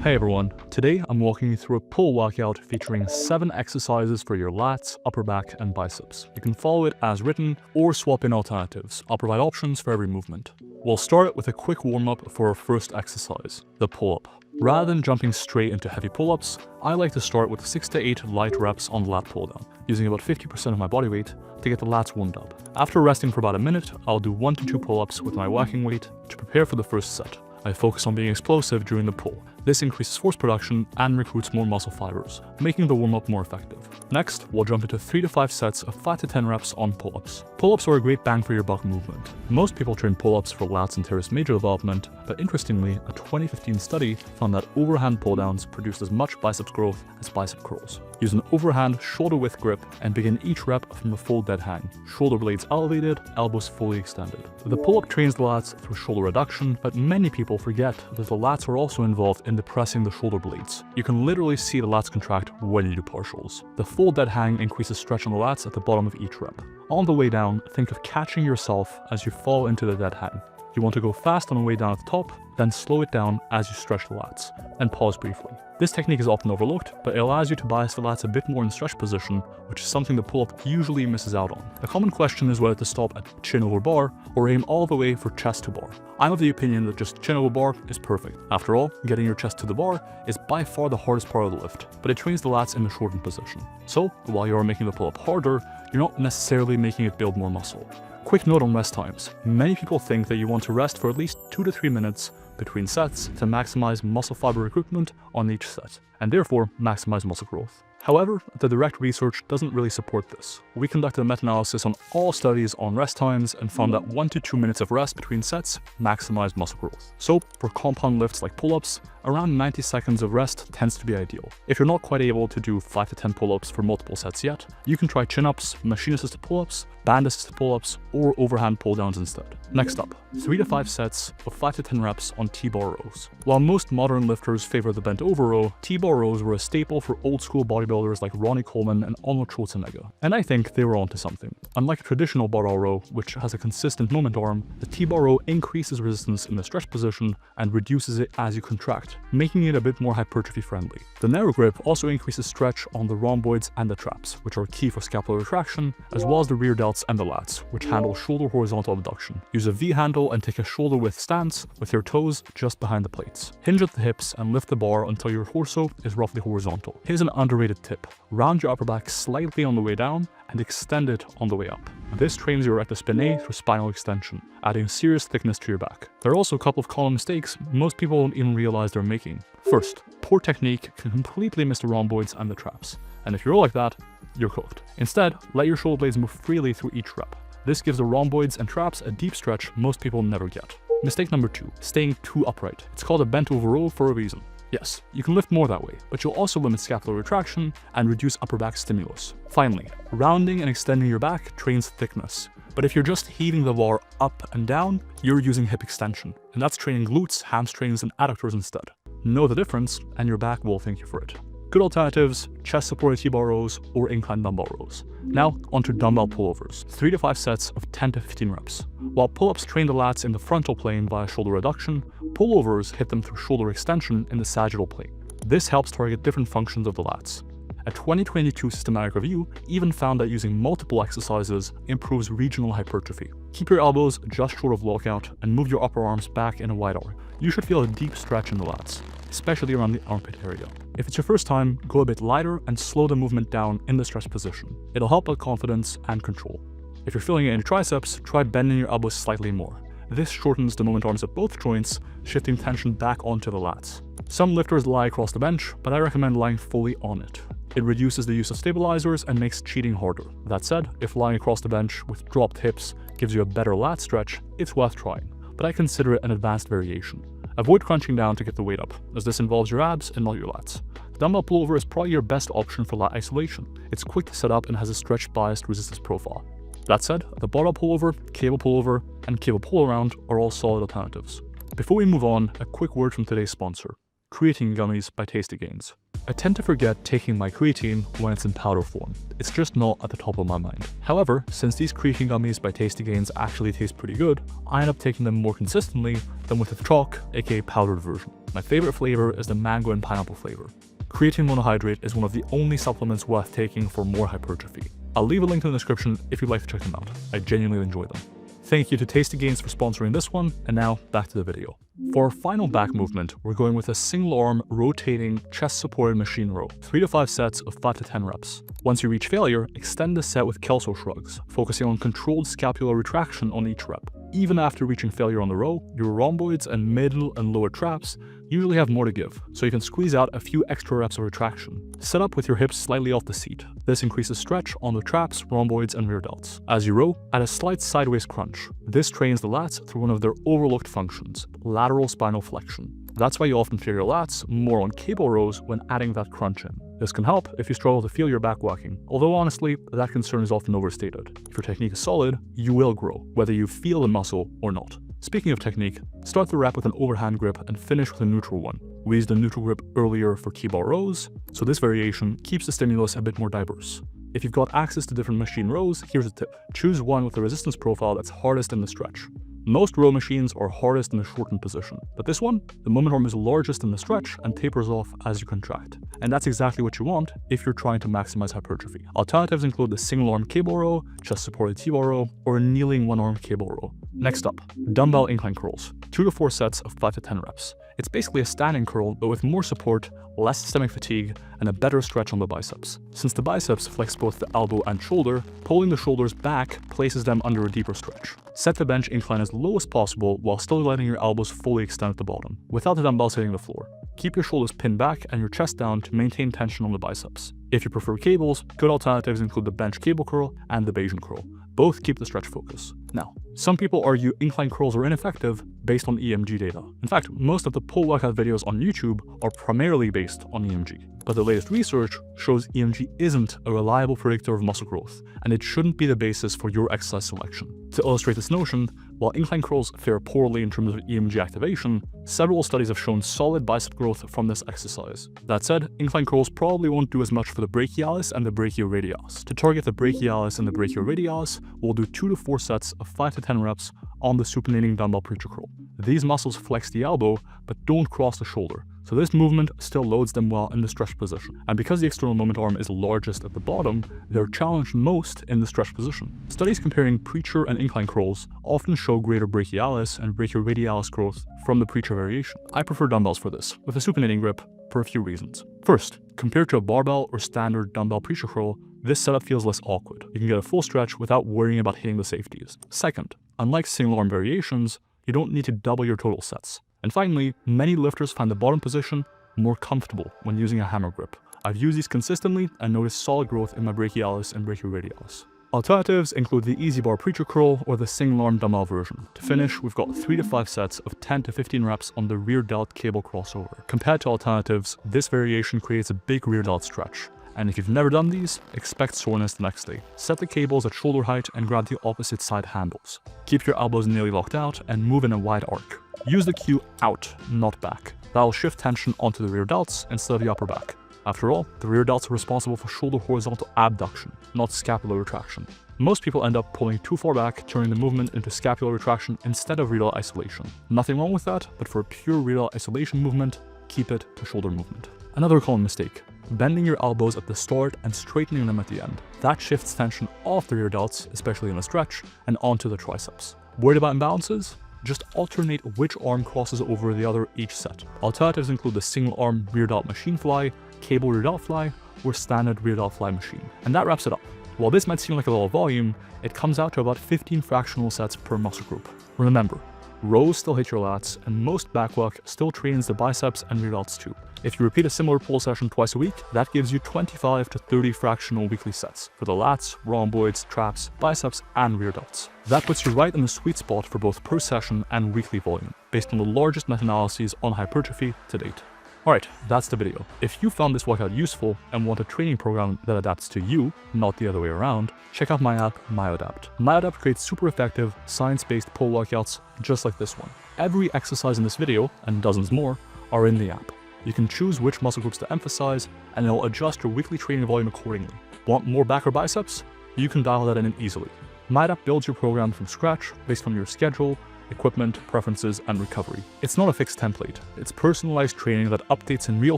Hey everyone, today I'm walking you through a pull workout featuring 7 exercises for your lats, upper back and biceps. You can follow it as written or swap in alternatives. I'll provide options for every movement. We'll start with a quick warm-up for our first exercise, the pull-up. Rather than jumping straight into heavy pull-ups, I like to start with 6 to 8 light reps on lat pull-down, using about 50% of my body weight to get the lats warmed up. After resting for about a minute, I'll do 1 to 2 pull-ups with my working weight to prepare for the first set. I focus on being explosive during the pull. This increases force production and recruits more muscle fibers, making the warm-up more effective. Next, we'll jump into 3 to 5 sets of 5 to 10 reps on pull-ups. Pull-ups are a great bang for your buck movement. Most people train pull-ups for lats and teres major development, but interestingly, a 2015 study found that overhand pull-downs produced as much biceps growth as bicep curls. Use an overhand shoulder-width grip and begin each rep from a full dead hang. Shoulder blades elevated, elbows fully extended. The pull-up trains the lats through shoulder reduction, but many people forget that the lats are also involved in depressing the shoulder blades. You can literally see the lats contract when you do partials. The full dead hang increases stretch on the lats at the bottom of each rep. On the way down, think of catching yourself as you fall into the dead hang. You want to go fast on the way down at the top, then slow it down as you stretch the lats, and pause briefly. This technique is often overlooked, but it allows you to bias the lats a bit more in stretch position, which is something the pull-up usually misses out on. A common question is whether to stop at chin over bar or aim all the way for chest to bar. I'm of the opinion that just chin over bar is perfect. After all, getting your chest to the bar is by far the hardest part of the lift, but it trains the lats in the shortened position. So, while you are making the pull-up harder, you're not necessarily making it build more muscle. Quick note on rest times. Many people think that you want to rest for at least 2 to 3 minutes between sets to maximize muscle fiber recruitment on each set, and therefore maximize muscle growth. However, the direct research doesn't really support this. We conducted a meta-analysis on all studies on rest times and found that 1 to 2 minutes of rest between sets maximize muscle growth. So, for compound lifts like pull-ups, around 90 seconds of rest tends to be ideal. If you're not quite able to do 5 to 10 pull-ups for multiple sets yet, you can try chin-ups, machine-assisted pull-ups, band-assisted pull-ups, or overhand pull-downs instead. Next up, 3 to 5 sets of 5 to 10 reps on T-bar rows. While most modern lifters favor the bent-over row, T-bar rows were a staple for old-school bodybuilders like Ronnie Coleman and Arnold Schwarzenegger, and I think they were onto something. Unlike a traditional barbell row, which has a consistent moment arm, the T-bar row increases resistance in the stretch position and reduces it as you contract, making it a bit more hypertrophy friendly. The narrow grip also increases stretch on the rhomboids and the traps, which are key for scapular retraction, as well as the rear delts and the lats, which handle shoulder horizontal abduction. Use a V handle and take a shoulder width stance with your toes just behind the plates. Hinge at the hips and lift the bar until your torso is roughly horizontal. Here's an underrated tip. Round your upper back slightly on the way down and extend it on the way up. This trains your rectus spinae through spinal extension, adding serious thickness to your back. There are also a couple of common mistakes most people don't even realize they're making. First, poor technique can completely miss the rhomboids and the traps, and if you're like that, you're cooked. Instead, let your shoulder blades move freely through each rep. This gives the rhomboids and traps a deep stretch most people never get. Mistake number 2, staying too upright. It's called a bent over row for a reason. Yes, you can lift more that way, but you'll also limit scapular retraction and reduce upper back stimulus. Finally, rounding and extending your back trains thickness. But if you're just heaving the bar up and down, you're using hip extension, and that's training glutes, hamstrings, and adductors instead. Know the difference, and your back will thank you for it. Good alternatives, chest supported T-bar rows or incline dumbbell rows. Now onto dumbbell pullovers, 3 to 5 sets of 10 to 15 reps. While pull-ups train the lats in the frontal plane via shoulder reduction, pullovers hit them through shoulder extension in the sagittal plane. This helps target different functions of the lats. A 2022 systematic review even found that using multiple exercises improves regional hypertrophy. Keep your elbows just short of lockout and move your upper arms back in a wide arc. You should feel a deep stretch in the lats, especially around the armpit area. If it's your first time, go a bit lighter and slow the movement down in the stretch position. It'll help with confidence and control. If you're feeling it in your triceps, try bending your elbows slightly more. This shortens the moment arms at both joints, shifting tension back onto the lats. Some lifters lie across the bench, but I recommend lying fully on it. It reduces the use of stabilizers and makes cheating harder. That said, if lying across the bench with dropped hips gives you a better lat stretch, it's worth trying, but I consider it an advanced variation. Avoid crunching down to get the weight up, as this involves your abs and not your lats. The dumbbell pullover is probably your best option for lat isolation. It's quick to set up and has a stretch-biased resistance profile. That said, the barbell pullover, cable pullover, and cable pull-around are all solid alternatives. Before we move on, a quick word from today's sponsor. creatine gummies by Tasty Gains. I tend to forget taking my creatine when it's in powder form. It's just not at the top of my mind. However, since these creatine gummies by Tasty Gains actually taste pretty good, I end up taking them more consistently than with the chalk, aka powdered version. My favorite flavor is the mango and pineapple flavor. Creatine monohydrate is one of the only supplements worth taking for more hypertrophy. I'll leave a link in the description if you'd like to check them out. I genuinely enjoy them. Thank you to Tasty Gains for sponsoring this one, and now back to the video. For our final back movement, we're going with a single arm rotating chest supported machine row, 3 to 5 sets of 5 to 10 reps. Once you reach failure, extend the set with Kelso shrugs, focusing on controlled scapular retraction on each rep. Even after reaching failure on the row, your rhomboids and middle and lower traps usually have more to give, so you can squeeze out a few extra reps of retraction. Set up with your hips slightly off the seat. This increases stretch on the traps, rhomboids, and rear delts. As you row, add a slight sideways crunch. This trains the lats through one of their overlooked functions, lateral spinal flexion. That's why you often feel your lats more on cable rows when adding that crunch in. This can help if you struggle to feel your back working, although honestly, that concern is often overstated. If your technique is solid, you will grow, whether you feel the muscle or not. Speaking of technique, start the rep with an overhand grip and finish with a neutral one. We used the neutral grip earlier for key bar rows, so this variation keeps the stimulus a bit more diverse. If you've got access to different machine rows, here's a tip. Choose one with a resistance profile that's hardest in the stretch. Most row machines are hardest in the shortened position, but this one, the moment arm is largest in the stretch and tapers off as you contract. And that's exactly what you want if you're trying to maximize hypertrophy. Alternatives include the single arm cable row, chest supported T-bar row, or a kneeling one arm cable row. Next up, dumbbell incline curls, 2 to 4 sets of 5 to 10 reps. It's basically a standing curl, but with more support, less systemic fatigue, and a better stretch on the biceps. Since the biceps flex both the elbow and shoulder, pulling the shoulders back places them under a deeper stretch. Set the bench incline as low as possible while still letting your elbows fully extend at the bottom, without the dumbbells hitting the floor. Keep your shoulders pinned back and your chest down to maintain tension on the biceps. If you prefer cables, good alternatives include the bench cable curl and the Bayesian curl. Both keep the stretch focus. Now, some people argue incline curls are ineffective based on EMG data. In fact, most of the pull workout videos on YouTube are primarily based on EMG. But the latest research shows EMG isn't a reliable predictor of muscle growth, and it shouldn't be the basis for your exercise selection. To illustrate this notion, while incline curls fare poorly in terms of EMG activation, several studies have shown solid bicep growth from this exercise. That said, incline curls probably won't do as much for the brachialis and the brachioradialis. To target the brachialis and the brachioradialis, we'll do 2 to 4 sets of 5 to 10 reps on the supinating dumbbell preacher curl. These muscles flex the elbow, but don't cross the shoulder, so this movement still loads them well in the stretch position. And because the external moment arm is largest at the bottom, they're challenged most in the stretch position. Studies comparing preacher and incline curls often show greater brachialis and brachioradialis growth from the preacher variation. I prefer dumbbells for this, with a supinating grip, for a few reasons. First, compared to a barbell or standard dumbbell preacher curl, this setup feels less awkward. You can get a full stretch without worrying about hitting the safeties. Second, unlike single arm variations, you don't need to double your total sets. And finally, many lifters find the bottom position more comfortable when using a hammer grip. I've used these consistently and noticed solid growth in my brachialis and brachioradialis. Alternatives include the easy bar preacher curl or the single arm dumbbell version. To finish, we've got 3 to 5 sets of 10 to 15 reps on the rear delt cable crossover. Compared to alternatives, this variation creates a big rear delt stretch. And if you've never done these, expect soreness the next day. Set the cables at shoulder height and grab the opposite side handles. Keep your elbows nearly locked out and move in a wide arc. Use the cue out, not back. That'll shift tension onto the rear delts instead of the upper back. After all, the rear delts are responsible for shoulder horizontal abduction, not scapular retraction. Most people end up pulling too far back, turning the movement into scapular retraction instead of rear delt isolation. Nothing wrong with that, but for a pure rear delt isolation movement, keep it to shoulder movement. Another common mistake, bending your elbows at the start and straightening them at the end. That shifts tension off the rear delts, especially in a stretch, and onto the triceps. Worried about imbalances? Just alternate which arm crosses over the other each set. Alternatives include the single arm rear delt machine fly, cable rear delt fly, or standard rear delt fly machine. And that wraps it up. While this might seem like a lot of volume, it comes out to about 15 fractional sets per muscle group. Remember, rows still hit your lats, and most back work still trains the biceps and rear delts too. If you repeat a similar pull session twice a week, that gives you 25 to 30 fractional weekly sets for the lats, rhomboids, traps, biceps, and rear delts. That puts you right in the sweet spot for both per session and weekly volume, based on the largest meta-analyses on hypertrophy to date. Alright, that's the video. If you found this workout useful and want a training program that adapts to you, not the other way around, check out my app, MyoAdapt. MyoAdapt creates super effective, science-based pull workouts just like this one. Every exercise in this video, and dozens more, are in the app. You can choose which muscle groups to emphasize, and it'll adjust your weekly training volume accordingly. Want more back or biceps? You can dial that in easily. MyoAdapt builds your program from scratch based on your schedule, equipment, preferences, and recovery. It's not a fixed template. It's personalized training that updates in real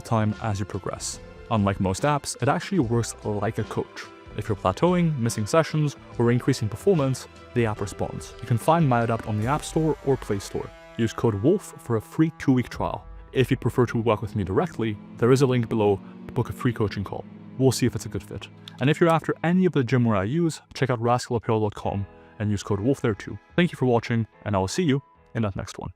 time as you progress. Unlike most apps, it actually works like a coach. If you're plateauing, missing sessions, or increasing performance, the app responds. You can find MyoAdapt on the App Store or Play Store. Use code WOLF for a free 2-week trial. If you'd prefer to work with me directly, there is a link below to book a free coaching call. We'll see if it's a good fit. And if you're after any of the gymwear I use, check out rascalapparel.com and use code WOLF there too. Thank you for watching, and I will see you in that next one.